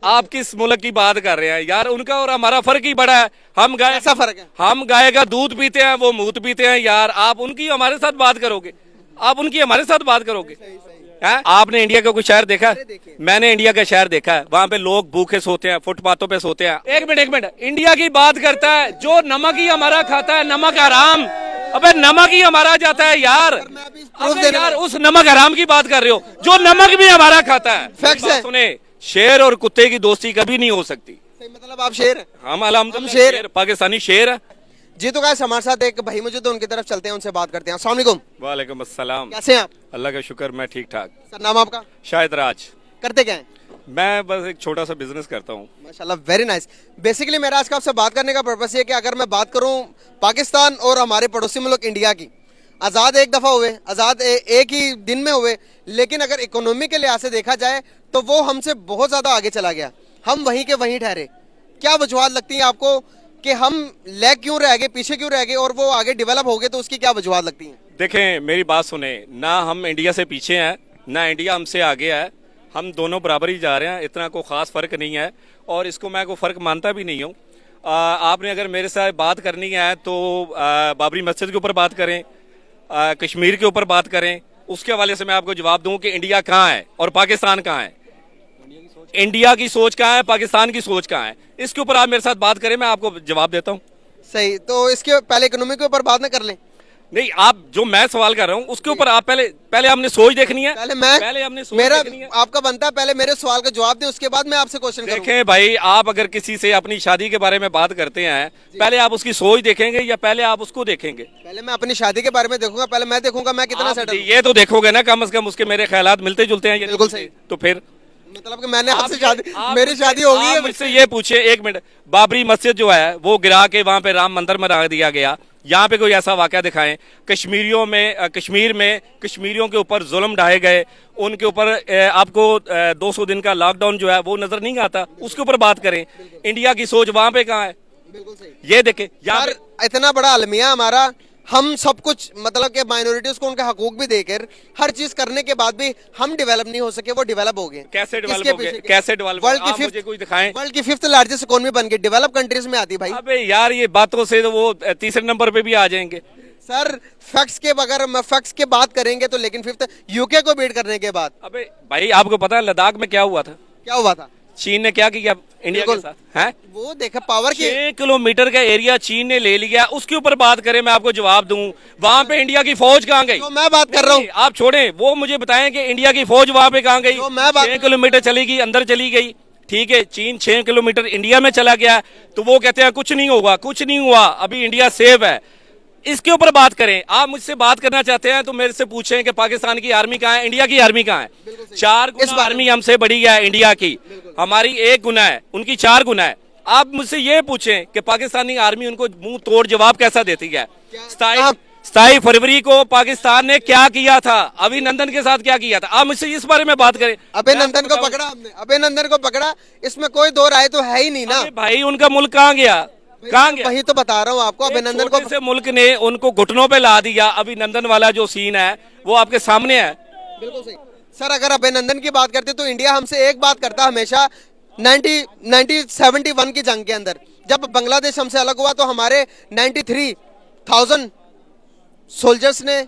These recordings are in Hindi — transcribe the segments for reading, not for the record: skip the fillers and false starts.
आप किस मुल्क की बात कर रहे हैं यार? उनका और हमारा फर्क ही बड़ा है। हम गाय ऐसा फर्क है? हम गाय का दूध पीते हैं, वो मूत पीते हैं यार। आप उनकी हमारे साथ बात करोगे? आप उनकी हमारे साथ बात करोगे? हैं? आपने इंडिया का कोई शहर देखा? मैंने इंडिया का शहर देखा है। वहाँ पे लोग भूखे सोते हैं, फुटपाथों पे सोते हैं। एक मिनट, इंडिया की बात करता है जो नमक ही हमारा खाता है, नमक हराम। अबे नमक ही हमारा जाता है यार। अबे यार उस नमक हराम की बात कर रहे हो जो नमक भी हमारा खाता है। फैक्ट्स है। सुने, शेर और कुत्ते की दोस्ती कभी नहीं हो सकती। सही, मतलब आप शेर हैं। हम अल्हम्दुलिल्लाह शेर। शेर, पाकिस्तानी शेर है। जी तो गाइस हमारे साथ एक भाई मौजूद है, उनकी तरफ चलते हैं, उनसे बात करते हैं। अस्सलाम वालेकुम। वालेकुम अस्सलाम। कैसे हैं आप? अल्लाह का शुक्र, मैं ठीक ठाक। सर नाम आपका? शायद राज। करते क्या हैं? मैं बस एक छोटा सा बिजनेस करता हूँ। माशाल्लाह, वेरी नाइस। बेसिकली मेरा आज का आपसे बात करने का पर्पस ये है कि अगर मैं बात करूं पाकिस्तान और हमारे पड़ोसी मुल्क इंडिया की, आज़ाद एक दफ़ा हुए, आज़ाद एक ही दिन में हुए, लेकिन अगर इकोनॉमी के लिहाज से देखा जाए तो वो हमसे बहुत ज़्यादा आगे चला गया। हम वहीं के वहीं ठहरे। क्या वजूहत लगती है आपको कि हम लैग क्यों रह गए, पीछे क्यों रह गए, और वो आगे डेवलप हो गए, तो उसकी क्या वजूहत लगती हैं? देखें, मेरी बात सुने ना, हम इंडिया से पीछे हैं ना इंडिया हमसे आगे है। हम दोनों बराबर ही जा रहे हैं, इतना कोई ख़ास फ़र्क नहीं है और इसको मैं कोई फ़र्क मानता भी नहीं हूँ। आपने अगर मेरे साथ बात करनी है तो बाबरी मस्जिद के ऊपर बात करें, कश्मीर के ऊपर बात करें, उसके हवाले से मैं आपको जवाब दूं कि इंडिया कहाँ है और पाकिस्तान कहाँ है। इंडिया की सोच कहाँ है, पाकिस्तान की सोच कहाँ है, इसके ऊपर आप मेरे साथ बात करें, मैं आपको जवाब देता हूँ। सही, तो इसके पहले इकोनॉमी के ऊपर बात ना कर लें? नहीं, आप जो मैं सवाल कर रहा हूँ उसके ऊपर आप पहले हमने सोच देखनी है। पहले हमने सोच मेरा देखनी है। आपका बनता है पहले मेरे सवाल का जवाब दें, उसके बाद मैं आपसे क्वेश्चन करूंगा। देखें भाई, आप अगर किसी से अपनी शादी के बारे में बात करते हैं, पहले आप उसकी सोच देखेंगे या पहले आप उसको देखेंगे? पहले मैं अपनी शादी के बारे में देखूंगा, पहले मैं देखूंगा मैं कितना सेटल। ये तो देखोगे ना, कम से कम उसके मेरे ख्यालात मिलते जुलते हैं। बिल्कुल सही। तो फिर मतलब कि मैंने आपसे शादी, मेरी शादी होगी है मुझसे ये पूछे, एक मिनट, बाबरी मस्जिद जो है वो गिरा के वहां पे राम मंदिर में रख दिया गया। यहाँ पे कोई ऐसा वाकया दिखाएं कश्मीर में कश्मीरियों के ऊपर जुल्म ढाए गए, उनके ऊपर आपको 200 दिन का लॉकडाउन जो है वो नजर नहीं आता, उसके ऊपर बात करें। इंडिया की सोच वहां पे कहाँ है? बिल्कुल सही। ये देखे यार, इतना बड़ा अलमिया हमारा, हम सब कुछ मतलब कि माइनॉरिटीज को उनके हकूक भी देकर हर चीज करने के बाद भी हम डेवलप नहीं हो सके, वो डेवलप हो गए। कैसे डेवलप हो गए? कैसे डेवलप? मुझे कोई दिखाएं। वर्ल्ड की 5th लार्जेस्ट इकोनॉमी बन गई, डेवलप कंट्रीज में आती भाई। अबे यार, ये बातों से तो वो तीसरे नंबर पे भी आ जाएंगे सर। फैक्ट्स के बगैर फैक्ट्स के बात करेंगे तो, लेकिन 5th यूके को बीट करने के बाद। अबे भाई, आपको पता है लद्दाख में क्या हुआ था? क्या हुआ था? चीन ने क्या किया इंडिया के साथ? हैं? वो देखा पावर की 6 किलोमीटर का एरिया चीन ने ले लिया, उसके ऊपर बात करें, मैं आपको जवाब दूं। वहां पे इंडिया की फौज कहाँ गई? तो मैं बात कर रहा हूँ। आप छोड़ें, वो मुझे बताएं कि इंडिया की फौज वहां पे कहाँ गई? तो मैं 6 किलोमीटर चली गई, अंदर चली गई। ठीक है, चीन 6 किलोमीटर इंडिया में चला गया, तो वो कहते हैं कुछ नहीं होगा, कुछ नहीं हुआ, अभी इंडिया सेफ है। इसके ऊपर बात करें। आप मुझसे बात करना चाहते हैं तो मेरे से पूछें कि पाकिस्तान की आर्मी कहाँ है, इंडिया की आर्मी कहाँ है? 4 गुना आर्मी हमसे बड़ी है इंडिया की, हमारी 1 गुना है, उनकी 4 गुना है। आप मुझसे ये पूछें कि पाकिस्तानी आर्मी उनको मुंह तोड़ जवाब कैसा देती है? 27 फरवरी को पाकिस्तान ने क्या किया था, अभिनंदन के साथ क्या किया था? आप मुझसे इस बारे में बात करें। अभिनंदन को पकड़ा हमने, अभिनंदन को पकड़ा, इसमें कोई दो राय तो है ही नहीं ना भाई। उनका मुल्क कहाँ गया? कहाँ गया? वही तो बता रहा हूँ आपको, अभिनंदन को से मुल्क ने उनको घुटनों पे ला दिया। अभिनंदन वाला जो सीन है वो आपके सामने है। बिल्कुल सही। सर अगर अभिनंदन की बात करते तो इंडिया हमसे एक बात करता हमेशा, 1971 की जंग के अंदर जब बांग्लादेश हमसे अलग हुआ तो हमारे 93,000 सोल्जर्स ने।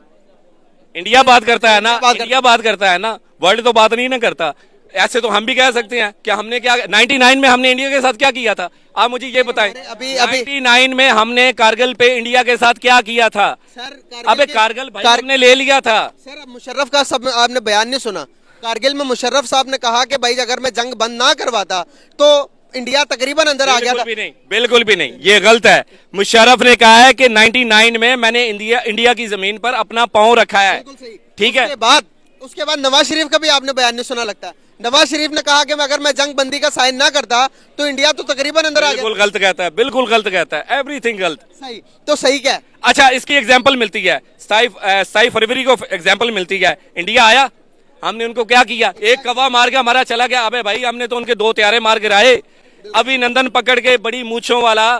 इंडिया बात करता है ना, इंडिया बात करता है ना, वर्ल्ड तो बात नहीं ना करता। ऐसे तो हम भी कह सकते हैं कि हमने क्या 99 में हमने इंडिया के साथ क्या किया था? आप मुझे ये बताएं। अभी 99 में हमने कारगिल पे इंडिया के साथ क्या किया था? सर अबे कारगिल भाई हमने ले लिया था। सर मुशर्रफ का सब आपने बयान नहीं सुना? कारगिल में मुशर्रफ साहब ने कहा कि भाई अगर मैं जंग बंद ना करवाता तो इंडिया तकरीबन अंदर आ गया था। बिल्कुल भी नहीं, ये गलत है। मुशर्रफ ने कहा है कि 99 में मैंने इंडिया की जमीन पर अपना पांव रखा है। ठीक है, उसके बाद नवाज शरीफ का भी आपने बयान नहीं सुना लगता। नवाज शरीफ ने कहा कि अगर मैं जंग बंदी का साइन ना करता तो इंडिया तो तकरीबन अंदर आ गया। बिल्कुल गलत कहता है, बिल्कुल गलत कहता है, एवरीथिंग गलत। सही तो सही क्या है? अच्छा, इसकी एग्जांपल मिलती है 27 फरवरी को एग्जांपल मिलती है। इंडिया आया, हमने उनको क्या किया? एक कवा मार के हमारा चला गया। अबे भाई, हमने तो उनके 2 त्यारे मार गिराए। अभिनंदन पकड़ के बड़ी मूंछों वाला,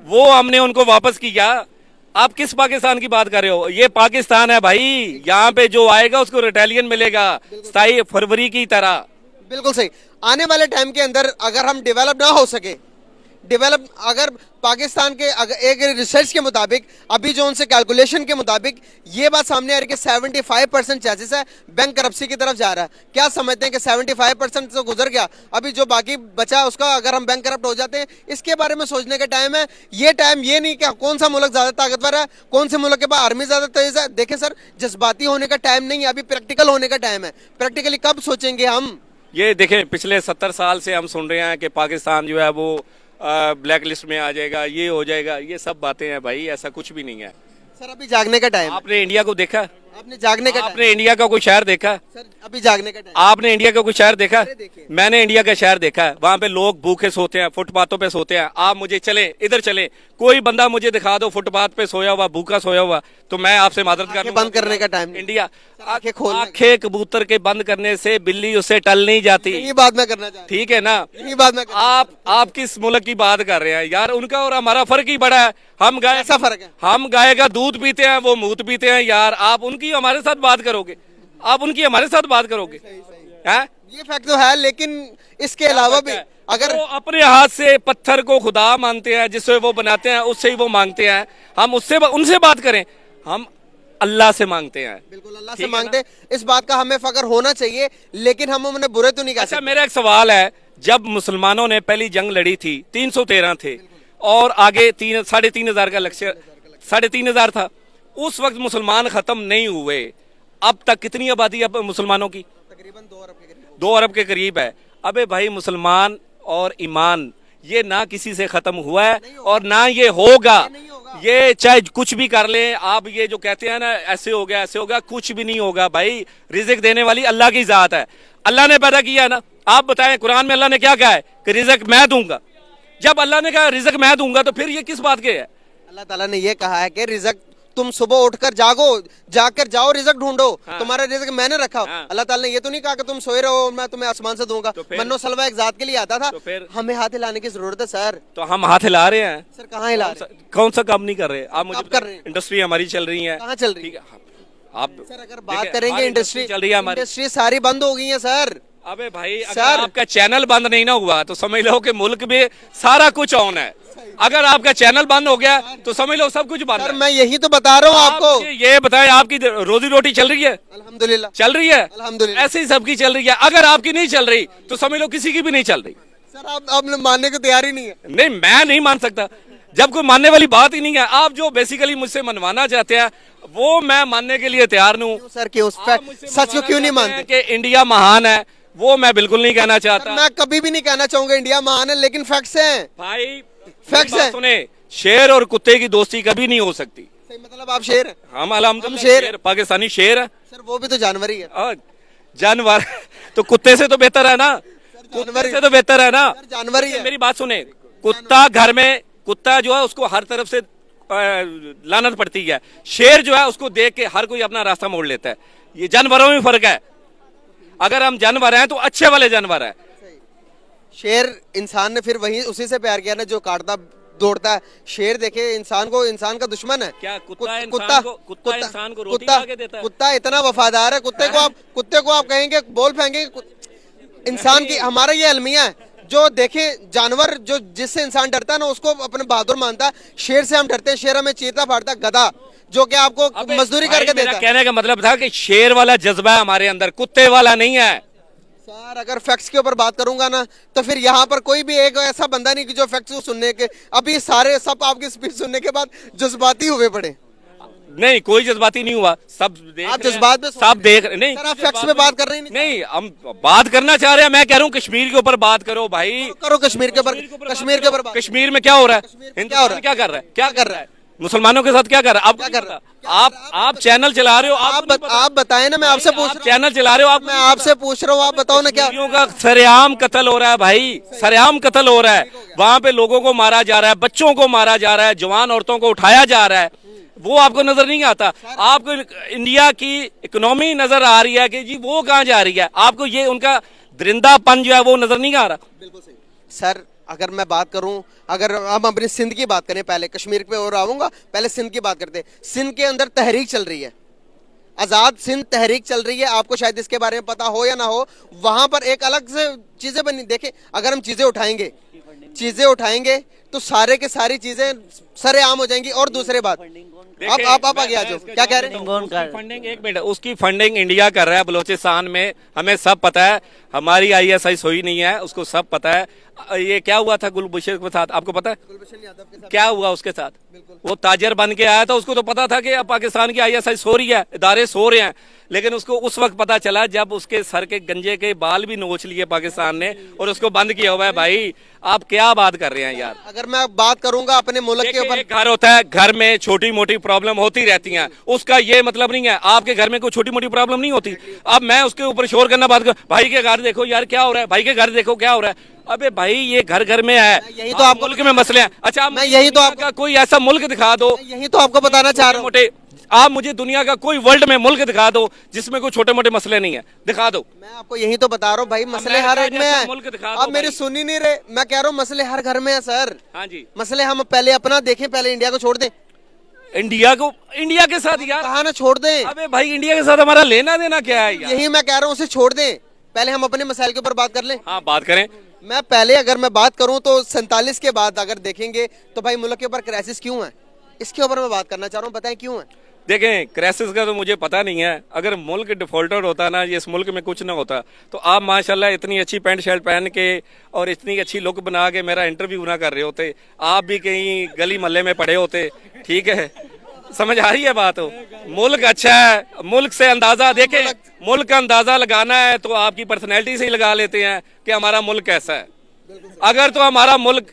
वो हमने उनको वापस किया। आप किस पाकिस्तान की बात कर रहे हो? ये पाकिस्तान है भाई, यहाँ पे जो आएगा उसको रिटेलियन मिलेगा 27 फरवरी की तरह। बिल्कुल सही। आने वाले टाइम के अंदर अगर हम डेवलप ना हो सके, डेवलप अगर पाकिस्तान के अगर एक रिसर्च के मुताबिक, अभी जो उनसे कैलकुलेशन के मुताबिक ये बात सामने आ रही है कि 75% चांसेस है बैंक करप्सी की तरफ जा रहा है। क्या समझते हैं कि 75% तो गुजर गया, अभी जो बाकी बचा है उसका अगर हम बैंक करप्ट हो जाते हैं, इसके बारे में सोचने का टाइम है। ये टाइम ये नहीं कि कौन सा मुल्क ज्यादा ताकतवर है, कौन से मुल्क के पास आर्मी ज्यादा तेज है। देखें सर, जज्बाती होने का टाइम नहीं है, अभी प्रैक्टिकल होने का टाइम है। प्रैक्टिकली कब सोचेंगे हम? ये देखें, पिछले 70 साल से हम सुन रहे हैं कि पाकिस्तान जो है वो ब्लैक लिस्ट में आ जाएगा, ये हो जाएगा, ये सब बातें हैं भाई, ऐसा कुछ भी नहीं है। सर अभी जागने का टाइम। आपने इंडिया को देखा? आपने जागने का आपने इंडिया का कोई शहर देखा? सर अभी जागने का टाइम। आपने इंडिया का कोई शहर देखा? अरे देखिए। मैंने इंडिया का शहर देखा है, वहां पे लोग भूखे सोते हैं, फुटपाथों पे सोते हैं। आप मुझे चले इधर चले, कोई बंदा मुझे दिखा दो फुटपाथ पे सोया हुआ, भूखा सोया हुआ, तो मैं आपसे मादरत कर आंखें बंद करने का टाइम नहीं। इंडिया आंखें खोलने का। आंखें कबूतर के बंद करने से बिल्ली उससे टल नहीं जाती। यही बात मैं करना चाह रहा ठीक है ना? हूं। यही बात मैं करना आप किस मुल्क की बात कर रहे हैं यार? उनका और हमारा फर्क ही बड़ा है। हम गाय ऐसा फर्क है। हम गाय का दूध पीते हैं, वो मूत पीते हैं यार। आप उनकी हमारे साथ बात करोगे? आप उनकी हमारे साथ बात करोगे? हैं? ये फैक्ट तो है, लेकिन इसके अलावा भी अगर वो अपने हाथ से पत्थर को खुदा मानते हैं, जिससे वो बनाते हैं उससे ही वो मांगते हैं। हम उनसे बात करें? हम अल्लाह से मांगते हैं। बिल्कुल अल्लाह से मांगते हैं, इस बात का हमें फख्र होना चाहिए, लेकिन हम उन्हें बुरे तो नहीं कह अच्छा, सकते। मेरा एक सवाल है, जब मुसलमानों ने पहली जंग लड़ी थी 313 थे और आगे 3,500 का लक्ष्य 3,500 था, उस वक्त मुसलमान खत्म नहीं हुए। अब तक कितनी आबादी है मुसलमानों की? तकरीबन 2 अरब के करीब। 2 अरब के करीब है। अबे भाई, मुसलमान और ईमान ये ना किसी से खत्म हुआ है और ना ये होगा। ये चाहे कुछ भी कर ले आप, ये जो कहते हैं ना ऐसे हो गया ऐसे हो गया, कुछ भी नहीं होगा भाई। रिज़्क देने वाली अल्लाह की जात है, अल्लाह ने पैदा किया है ना। आप बताएं, कुरान में अल्लाह ने क्या कहा है कि रिज़्क मैं दूंगा? जब अल्लाह ने कहा रिज़्क मैं दूंगा, तो फिर ये किस बात के है? अल्लाह ताला ने ये कहा है कि रिज़्क तुम सुबह उठकर जाकर जाओ, रिज़्क ढूंढो। हाँ। तुम्हारा रिज़्क मैंने रखा। हाँ। अल्लाह ताला ने ये तो नहीं कहा कि तुम सोए रहो मैं तुम्हें आसमान से दूंगा। तो फिर? मन्नो सलवा एक जात के लिए आता था, तो फिर? हमें हाथ हिलाने की जरूरत है सर। तो हम हाथ हिला रहे हैं। सर कहाँ हिला रहे हैं? कौन सा काम नहीं कर रहे? आप मुझे आप कर रहे हैं। इंडस्ट्री हमारी चल रही है, कहाँ चल रही ठीक है? है। आप सर अगर देखिए, बात करेंगे हमारी इंडस्ट्री चल रही है हमारी। इंडस्ट्री सारी बंद हो गई है सर। अबे भाई, अगर सर। आपका चैनल बंद नहीं ना हुआ तो समझ लो कि मुल्क में सारा कुछ ऑन है। अगर आपका चैनल बंद हो गया तो समझ लो सब कुछ बंद सर है। मैं यही तो बता रहा हूँ आप आपको। मुझे ये बताएं, आपकी रोजी रोटी चल रही है? अल्हम्दुलिल्लाह चल रही है? अल्हम्दुलिल्लाह। ऐसे ही सबकी चल रही है। अगर आपकी नहीं चल रही तो समझ लो किसी की भी नहीं चल रही। सर आप मानने को तैयार ही नहीं है। नहीं, मैं नहीं मान सकता जब कोई मानने वाली बात ही नहीं है। आप जो बेसिकली मुझसे मनवाना चाहते हैं वो मैं मानने के लिए तैयार नहीं हूँ। सर क्यों सच को क्यों नहीं मानते? कि इंडिया महान है, वो मैं बिल्कुल नहीं कहना सर, चाहता मैं कभी भी नहीं कहना चाहूंगा इंडिया महान है, लेकिन फैक्ट्स हैं। भाई। फैक्ट्स बात है। सुने, शेर और कुत्ते की दोस्ती कभी नहीं हो सकती। सही मतलब आप शेर हैं। हम अल्हम्दुलिल्लाह शेर शेर, पाकिस्तानी शेर है। सर वो भी तो जानवर ही है। और जानवर तो कुत्ते से तो बेहतर है ना? कुत्ते से तो बेहतर है ना? सर जानवर ही है। मेरी बात सुने, कुत्ता घर में, कुत्ता जो है उसको हर तरफ से लानत पड़ती है। शेर जो है उसको देख के हर कोई अपना रास्ता मोड़ लेता है। ये जानवरों में फर्क है। अगर हम जानवर हैं तो अच्छे वाले जानवर है। शेर इंसान ने फिर वही उसी से प्यार किया ना जो काटता दौड़ता है। शेर देखे इंसान को, इंसान का दुश्मन है। क्या कुत्ता कुत्ता इंसान को रोटी ला के देता है? कुत्ता इतना वफादार है, कुत्ते को आप कहेंगे बोल फेंकेंगे। इंसान की हमारा ये अलमिया है, जो देखे जानवर जो जिससे इंसान डरता है ना उसको अपने बहादुर मानता है। शेर से हम डरते हैं, शेर हमें चीरता फाड़ता, गधा जो कि आपको मजदूरी करके देता है। कहने का मतलब था कि शेर वाला जज्बा है हमारे अंदर, कुत्ते वाला नहीं है। सर अगर फैक्ट्स के ऊपर बात करूंगा ना तो फिर यहाँ पर कोई भी एक ऐसा बंदा नहीं कि जो फैक्ट्स को सुनने के, अभी सारे सब आपकी स्पीच सुनने के बाद जज्बाती हुए पड़े। नहीं, कोई जज्बाती नहीं हुआ। सब देख आप रहे हैं, जज्बात में सब देख रहे नहीं। सर आप फैक्ट्स पे बात कर रहे हैं। नहीं, हम बात करना चाह रहे हैं। मैं कह रहा हूँ कश्मीर के ऊपर बात करो भाई। करो कश्मीर के ऊपर, कश्मीर के ऊपर बात। कश्मीर में क्या हो रहा है? क्या हो हिंदुस्तान रहा है? क्या कर रहा है? क्या कर रहा है? मुसलमानों के साथ क्या कर रहा है? आप क्या कर रहा है? आप चैनल चला रहे हो। आप बताएं ना, मैं आपसे पूछ रहा हूँ। चैनल चला रहे हो आप। मैं आपसे पूछ रहा हूँ, आप बताओ ना क्या। कश्मीरियों का सरेआम कत्ल हो रहा है भाई, सरेआम कत्ल हो रहा है। वहां पे लोगों को मारा जा रहा है, बच्चों को मारा जा रहा है, जवान औरतों को उठाया जा रहा है। वो आपको नजर नहीं आता। आपको इंडिया की इकोनॉमी नजर आ रही है कि जी वो कहाँ जा रही है। आपको ये उनका दरिंदापन जो है वो नजर नहीं आ रहा। बिल्कुल सही सर। अगर मैं बात करूं, अगर हम अपनी सिंध की बात करें, पहले कश्मीर पे और आऊंगा, पहले सिंध की बात करते हैं। सिंध के अंदर तहरीक चल रही है। आजाद सिंध तहरीक चल रही है, आपको शायद इसके बारे में पता हो या ना हो, वहां पर एक अलग से चीजें बनी। देखें, अगर हम चीजें उठाएंगे तो सारे के सारी चीजें सरेआम हो जाएंगी। और दूसरी बात, आप आगे आ जाओ, क्या कह रहे हैं? फंडिंग, एक मिनट, उसकी फंडिंग इंडिया कर रहा है बलोचिस्तान में, हमें सब पता है। हमारी ISI सोई नहीं है, उसको सब पता है। ये क्या हुआ था गुलभूषण के साथ, आपको पता है क्या हुआ उसके साथ? वो ताजर बन के आया था, उसको तो पता था कि अब पाकिस्तान की ISI सो रही है, इदारे सो रहे हैं, लेकिन उसको उस वक्त पता चला जब उसके सर के गंजे के बाल भी नोच लिए पाकिस्तान ने और उसको बंद किया हुआ है। भाई आप क्या बात कर रहे हैं यार? अगर मैं बात करूंगा अपने मुल्क के ऊपर, एक घर होता है, घर में छोटी मोटी प्रॉब्लम होती रहती हैं, उसका ये मतलब नहीं है आपके घर में कोई छोटी मोटी प्रॉब्लम नहीं होती। अब मैं उसके ऊपर शोर करना बात कर, भाई के घर देखो यार क्या हो रहा है, भाई के घर देखो क्या हो रहा है। अबे भाई ये घर घर में है, यही तो आपको मुल्क में मसले हैं। अच्छा, मैं यही तो आपका कोई ऐसा मुल्क दिखा दो, यही तो आपको बताना चाह रहा हूँ। मोटे, आप मुझे दुनिया का कोई वर्ल्ड में मुल्क दिखा दो जिसमें कोई छोटे मोटे मसले नहीं है, दिखा दो। मैं आपको यही तो बता रहा हूँ भाई, मसले हर एक में है। मुल्क दिखा दो आप मेरी भाई। सुन ही नहीं रहे, मैं कह रहा हूँ मसले हर घर में है सर। हाँ जी, मसले हम पहले अपना देखें, पहले इंडिया को छोड़ दें। इंडिया के साथ यार, कहा ना छोड़ दें। अबे भाई इंडिया के साथ हमारा लेना देना क्या है यार? यही मैं कह रहा हूँ, उसे छोड़ दें, पहले हम अपने मसाइल के ऊपर बात कर लें। हाँ बात करें। मैं पहले अगर मैं बात करूं तो 47 के बाद अगर देखेंगे तो भाई मुल्क के ऊपर क्राइसिस क्यों है, इसके ऊपर मैं बात करना चाह रहा हूं, बताएं क्यों है। देखें, क्राइसिस का तो मुझे पता नहीं है। अगर मुल्क डिफॉल्टर होता ना, ये इस मुल्क में कुछ ना होता, तो आप माशाल्लाह इतनी अच्छी पैंट शर्ट पहन के और इतनी अच्छी लुक बना के मेरा इंटरव्यू ना कर रहे होते, आप भी कहीं गली मोहल्ले में पड़े होते। ठीक है, समझ आ रही है बात? हो मुल्क अच्छा है, मुल्क से अंदाजा देखें, मुल्क का अंदाजा लगाना है तो आपकी पर्सनैलिटी से ही लगा लेते हैं कि हमारा मुल्क कैसा है। अगर तो हमारा मुल्क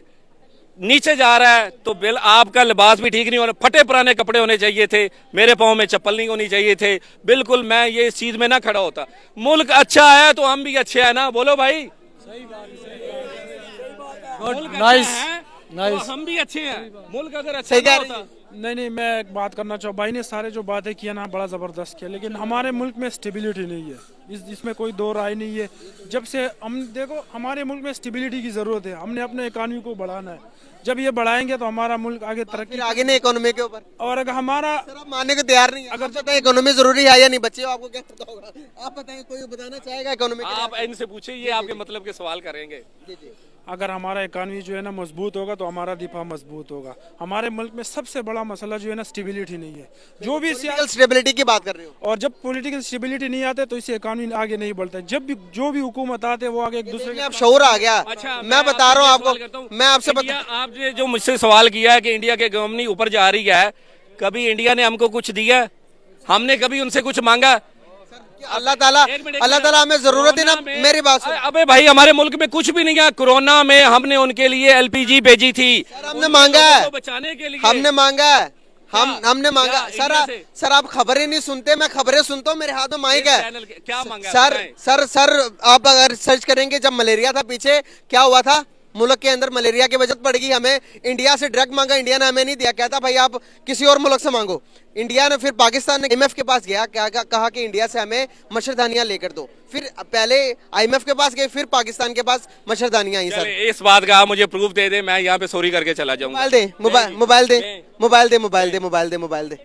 नीचे जा रहा है तो बिल आपका लिबास भी ठीक नहीं होना, फटे पुराने कपड़े होने चाहिए थे, मेरे पाँव में चप्पल नहीं होनी चाहिए थे। बिल्कुल मैं ये इस चीज में ना खड़ा होता। मुल्क अच्छा है तो हम भी अच्छे हैं ना, बोलो भाई। नाइस तो हम भी अच्छे हैं। मुल्क अगर अच्छा सही ना कह रहे होता, नहीं, मैं एक बात करना चाहूँ, भाई ने सारे जो बातें किया ना बड़ा ज़बरदस्त किया, लेकिन हमारे मुल्क में स्टेबिलिटी नहीं है, इसमें कोई दो राय नहीं है। जब से हम देखो, हमारे मुल्क में स्टेबिलिटी की ज़रूरत है, हमने अपने इकानमी को बढ़ाना है। जब ये बढ़ाएंगे तो हमारा मुल्क आगे तरक्की। फिर आगे नहीं इकोनॉमी के ऊपर, और अगर हमारा सर आप मानने को तैयार नहीं है। अगर पता है इकोनॉमी जरूरी है या नहीं, बच्चे आपको क्या पता होगा? आप बताएं, कोई बताना चाहेगा इकोनॉमी? आप इनसे पूछे, ये आपके मतलब के सवाल करेंगे। अगर हमारा इकानमी जो है ना मजबूत होगा तो हमारा दिफा मजबूत होगा। हमारे मुल्क में सबसे बड़ा मसला जो है ना स्टेबिलिटी नहीं है। जो भी स्टेबिलिटी की बात कर रहे हो, और जब पॉलिटिकल स्टेबिलिटी नहीं आते तो इससे इकानमी आगे नहीं बढ़ता है। जब भी जो भी हुकूमत आते हैं वो आगे एक दूसरे के अब शोर आ गया। अच्छा, मैं बता रहा हूँ आपको, मैं आपसे आपने जो मुझसे सवाल किया है कि इंडिया की इकोनॉमी ऊपर जा रही है, कभी इंडिया ने हमको कुछ दिया? हमने कभी उनसे कुछ मांगा? अल्लाह ताला हमें जरूरत है ना, मेरी बात सुन। अबे भाई हमारे मुल्क में कुछ भी नहीं है। कोरोना में हमने उनके लिए LPG भेजी थी, हमने मांगा है, बचाने के लिए हमने मांगा है, हमने मांगा। इंडिया से? सर आप खबरें नहीं सुनते, मैं खबरें सुनता हूँ, मेरे हाथ में माइक है। क्या मांगा? सर आप अगर सर्च करेंगे, जब मलेरिया था पीछे क्या हुआ था, मुल्क के अंदर मलेरिया की वजह पड़ेगी, हमें इंडिया से ड्रग मांगा, इंडिया ने हमें नहीं दिया, कहता भाई आप किसी और मुल्क से मांगो। इंडिया ने फिर पाकिस्तान ने IMF के पास गया, क्या कहा कि इंडिया से हमें मच्छरदानियां लेकर दो। फिर पहले IMF के पास गए, फिर पाकिस्तान के पास मच्छरदानियां आई। सर इस बात का आप मुझे प्रूफ दे दे, मैं यहाँ पे सॉरी करके चला जाऊंगा। मोबाइल दे।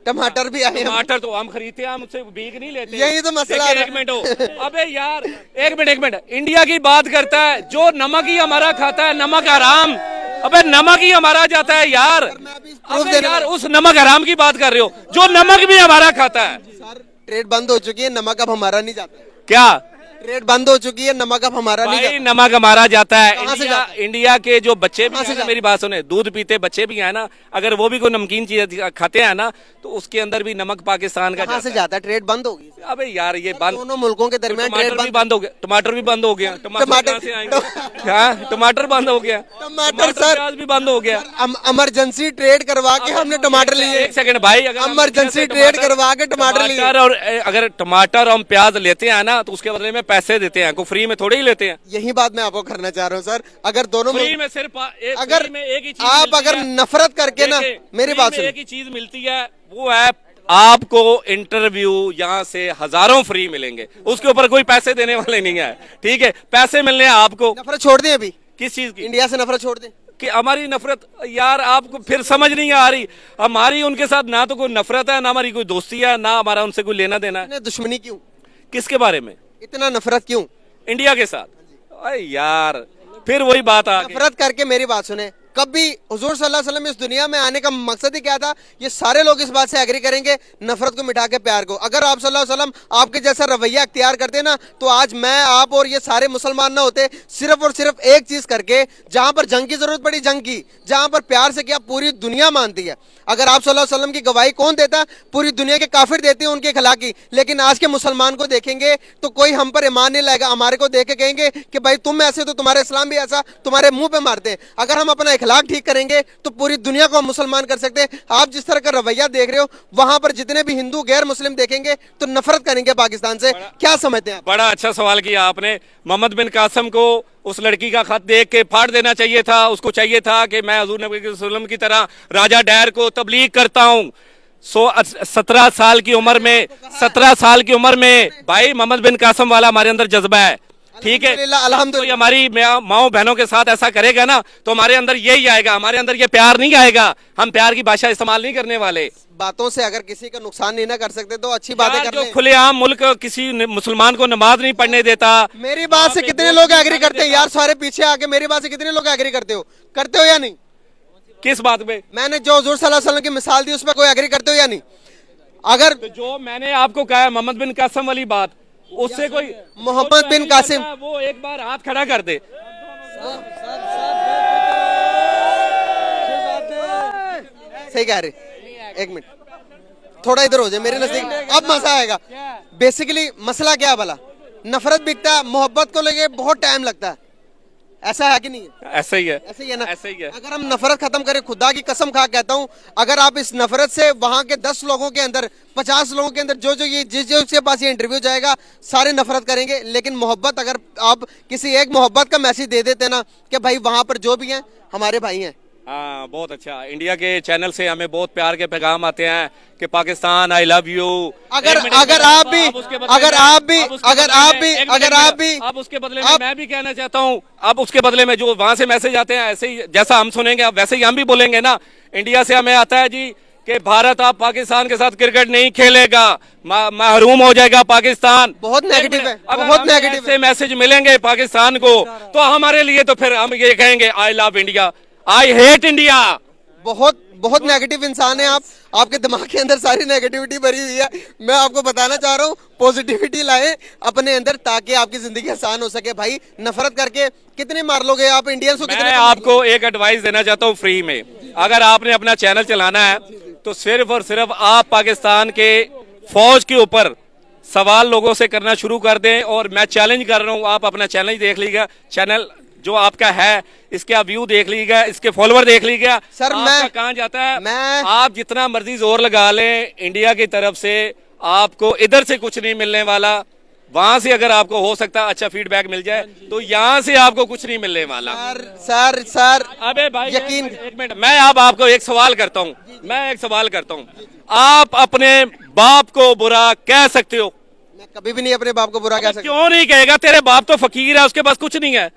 टमाटर भी आए, टमाटर तो हम खरीदते हैं, हम उससे बीक नहीं लेते। यही तो मसला है। एक मिनट हो, अबे यार एक मिनट, इंडिया की बात करता है, जो नमक ही हमारा खाता है, नमक हराम। अबे नमक ही हमारा जाता है यार। अबे यार उस नमक हराम की बात कर रहे हो जो नमक भी हमारा खाता है। सर ट्रेड बंद हो चुकी है, नमक अब हमारा नहीं जाता। क्या ट्रेड बंद हो चुकी है, नमक अब हमारा नहीं जाता। नमक हमारा जाता है। कहाँ से जाता है? इंडिया के जो बच्चे भी कहाँ से हैं ना, जाता मेरी बात सुने, दूध पीते बच्चे भी हैं ना, अगर वो भी कोई नमकीन चीज खाते हैं ना, तो उसके अंदर भी नमक पाकिस्तान का कहाँ से जाता है? ट्रेड बंद होगी। अबे यार ये बंद, दोनों मुल्कों के दरमियान ट्रेड टमाटर भी बंद हो गया, टमाटर भी बंद हो गया। टमाटर कहाँ से आएंगे? हाँ टमाटर बंद हो गया, टमाटर सर प्याज भी बंद हो गया। इमरजेंसी ट्रेड करवा के हमने टमाटर लिए। एक सेकंड भाई, अगर इमरजेंसी ट्रेड करवा के टमाटर लिए। और अगर टमाटर और प्याज लेते हैं ना, तो उसके बदले में पैसे देते हैं, फ्री में थोड़े ही लेते हैं। यही बात मैं आपको करना चाह रहा हूँ सर। अगर दोनों फ्री में सिर्फ अगर एक ही चीज आप अगर नफरत करके ना, मेरी बात सुनिए, एक ही चीज मिलती है, वो है आपको इंटरव्यू। यहाँ से हजारों फ्री मिलेंगे, उसके ऊपर कोई पैसे देने वाले नहीं है। ठीक है, पैसे मिलने हैं आपको। नफरत छोड़ दें अभी, किस चीज की? इंडिया से नफरत छोड़ दें। कि हमारी नफरत, यार आपको फिर समझ नहीं आ रही। हमारी उनके साथ ना तो कोई नफरत है, ना हमारी कोई दोस्ती है, ना हमारा उनसे कोई लेना देना है। इतने दुश्मनी क्यों, किसके बारे में? इतना नफरत क्यों? इंडिया के साथ। अरे यार फिर वही बात आ गई। नफरत करके मेरी बात सुने, कभी हुजूर सल्लल्लाहु अलैहि वसल्लम इस दुनिया में आने का मकसद ही क्या था? ये सारे लोग इस बात से एग्री करेंगे, नफरत को मिटा के प्यार को। अगर आप सल्लल्लाहु अलैहि वसल्लम आपके जैसा रवैया अख्तियार करते ना, तो आज मैं, आप और ये सारे मुसलमान ना होते। सिर्फ और सिर्फ एक चीज करके, जहां पर जंग की जरूरत पड़ी जंग की, जहां पर प्यार से किया पूरी दुनिया मानती है। अगर आप सल्लल्लाहु अलैहि वसल्लम की गवाही कौन देता? पूरी दुनिया के काफिर देते हैं उनके खिलाफ की। लेकिन आज के मुसलमान को देखेंगे तो कोई हम पर ईमान नहीं लाएगा, हमारे को देख के कहेंगे कि भाई तुम ऐसे तो तुम्हारा इस्लाम भी ऐसा, तुम्हारे मुंह पे मारते हैं। अगर हम अपना इखलाक ठीक करेंगे तो पूरी दुनिया को हम मुसलमान कर सकते हैं। आप जिस तरह का रवैया देख रहे हो, वहां पर जितने भी हिंदू गैर मुस्लिम देखेंगे तो नफरत करेंगे पाकिस्तान से। क्या समझते हैं आप? बड़ा अच्छा सवाल किया आपने। मोहम्मद बिन कासिम को उस लड़की का खत देख के फाड़ देना चाहिए था। उसको चाहिए था कि मैं हुजूर नबी वसल्लम की तरह राजा डैर को तबलीग करता हूँ। 17 साल की उम्र में, 17 साल की उम्र में भाई मोहम्मद बिन कासिम वाला हमारे अंदर जज्बा है, ठीक है। अल्हम्दुलिल्लाह। कोई हमारी माओ बहनों के साथ ऐसा करेगा ना, तो हमारे अंदर यही आएगा, हमारे अंदर ये प्यार नहीं आएगा। हम प्यार की भाषा इस्तेमाल नहीं करने वाले। बातों से अगर किसी का नुकसान नहीं ना कर सकते तो अच्छी बातें यार, कर जो लें। खुलेआम मुल्क किसी मुसलमान को नमाज नहीं पढ़ने देता। मेरी बात से कितने लोग एग्री करते हैं यार? सारे पीछे आके मेरी बात से कितने लोग एग्री करते हो या नहीं? किस बात पे? मैंने जो हुजूर सल्लल्लाहु अलैहि वसल्लम की मिसाल दी उस पर कोई एग्री करते हो या नहीं? अगर तो जो मैंने आपको कहा मोहम्मद बिन कासिम वाली बात, उससे कोई मोहम्मद बिन कासिम, वो एक बार हाथ खड़ा कर दे। सही कह रहे, एक मिनट थोड़ा इधर हो जाए मेरे नजदीक, अब मजा आएगा। बेसिकली मसला क्या है भला? नफरत बिकता है, मोहब्बत को लेके बहुत टाइम लगता है। ऐसा है कि नहीं है? ऐसा ही है, ऐसे ही है ना? ऐसे ही है। अगर हम नफरत खत्म करें, खुदा की कसम खा कहता हूं, अगर आप इस नफरत से वहां के 10 लोगों के अंदर, 50 लोगों के अंदर, जो ये जिसके पास ये इंटरव्यू जाएगा, सारे नफरत करेंगे। लेकिन मोहब्बत, अगर आप किसी एक मोहब्बत का मैसेज दे देते ना कि भाई वहां पर जो भी हैं हमारे भाई हैं। हाँ, बहुत अच्छा। इंडिया के चैनल से हमें बहुत प्यार के पैगाम आते हैं कि पाकिस्तान आई लव यू। अगर आप भी अब उसके बदले में मैं भी कहना चाहता हूँ, अब उसके बदले में जो वहां से मैसेज आते हैं, ऐसे ही जैसा हम सुनेंगे वैसे ही हम भी बोलेंगे ना। इंडिया से हमें आता है जी कि भारत अब पाकिस्तान के साथ क्रिकेट नहीं खेलेगा, महरूम हो जाएगा पाकिस्तान। बहुत नेगेटिव है, अगर बहुत हमें नेगेटिव ऐसे मैसेज मिलेंगे पाकिस्तान को, तो हमारे लिए तो फिर हम ये कहेंगे I love India, I hate India. बहुत बहुत नेगेटिव इंसान है आप। आपके दिमाग के अंदर सारी नेगेटिविटी भरी हुई है। मैं आपको बताना चाह रहा हूँ, पॉजिटिविटी लाएं अपने अंदर ताकि आपकी जिंदगी आसान हो सके। भाई नफरत करके कितने मार लोगे आप इंडियंस को? कितने मैं आपको एक एडवाइस देना चाहता हूँ फ्री में। अगर आपने अपना चैनल चलाना है तो सिर्फ और सिर्फ आप पाकिस्तान के फौज के ऊपर सवाल लोगों से करना शुरू कर दें। और मैं चैलेंज कर रहा हूँ, आप अपना चैनल देख लीजिएगा, चैनल जो आपका है इसके आप व्यू देख लीजिएगा, इसके फॉलोवर देख लीजिएगा। सर मैं कहाँ जाता है, मैं आप जितना मर्जी जोर लगा लें इंडिया की तरफ से, आपको इधर से कुछ नहीं मिलने वाला। वहां से अगर आपको हो सकता है अच्छा फीडबैक मिल जाए, तो यहाँ से आपको कुछ नहीं मिलने वाला। सर अबे भाई यकीन, एक मिनट, मैं अब आपको एक सवाल करता हूँ, मैं एक सवाल करता हूँ। आप अपने बाप को बुरा कह सकते हो? मैं कभी भी नहीं अपने बाप को बुरा कह सकता। क्यों नहीं कहेगा? तेरे बाप तो फकीर है, उसके पास कुछ नहीं है।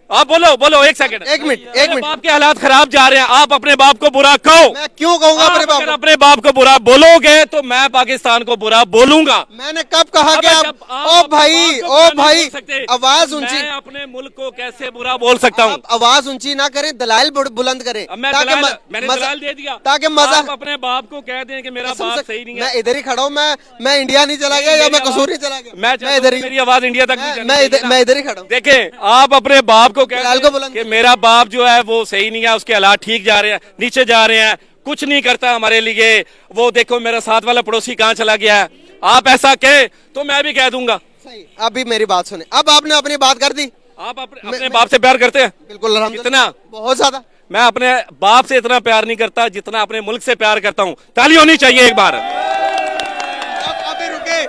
आप बोलो एक सेकंड, एक मिनट। बाप के हालात खराब जा रहे हैं, आप अपने बाप को बुरा कहो। मैं क्यों कहूंगा अपने बाप को? अपने बाप को बुरा बोलोगे तो मैं पाकिस्तान को बुरा बोलूंगा। मैंने कब कहा कि आप ओ भाई आवाज ऊंची, मैं अपने मुल्क को कैसे बुरा बोल सकता हूँ? आवाज ऊंची ना करें, दलाइल बुलंद करें। मैंने दलाल दे दिया ताकि मजा, आप अपने बाप को कह दें कि मेरा बाप सही नहीं है। मैं इधर ही खड़ा हूँ, मैं इंडिया नहीं चला गया या मैं कसूर नहीं चला गया, मैं इधर ही, मेरी आवाज इंडिया तक मैं इधर ही खड़ा हूँ। देखें, आप अपने बाप को कह दलाल को बुलंद कि मेरा बाप जो है वो सही नहीं है, उसके हालात ठीक जा रहे हैं, नीचे जा रहे हैं, कुछ नहीं करता हमारे लिए। वो देखो मेरा साथ वाला पड़ोसी कहाँ चला गया है। आप ऐसा कहे तो मैं भी कह दूंगा। सही, अभी मेरी बात सुने। अब आपने अपनी बात कर दी। आप अपने बाप से प्यार करते हैं? बिल्कुल, कितना? बहुत ज्यादा। मैं अपने बाप से इतना प्यार नहीं करता जितना अपने मुल्क से प्यार करता हूँ। ताली होनी चाहिए एक बार। अबे रुके,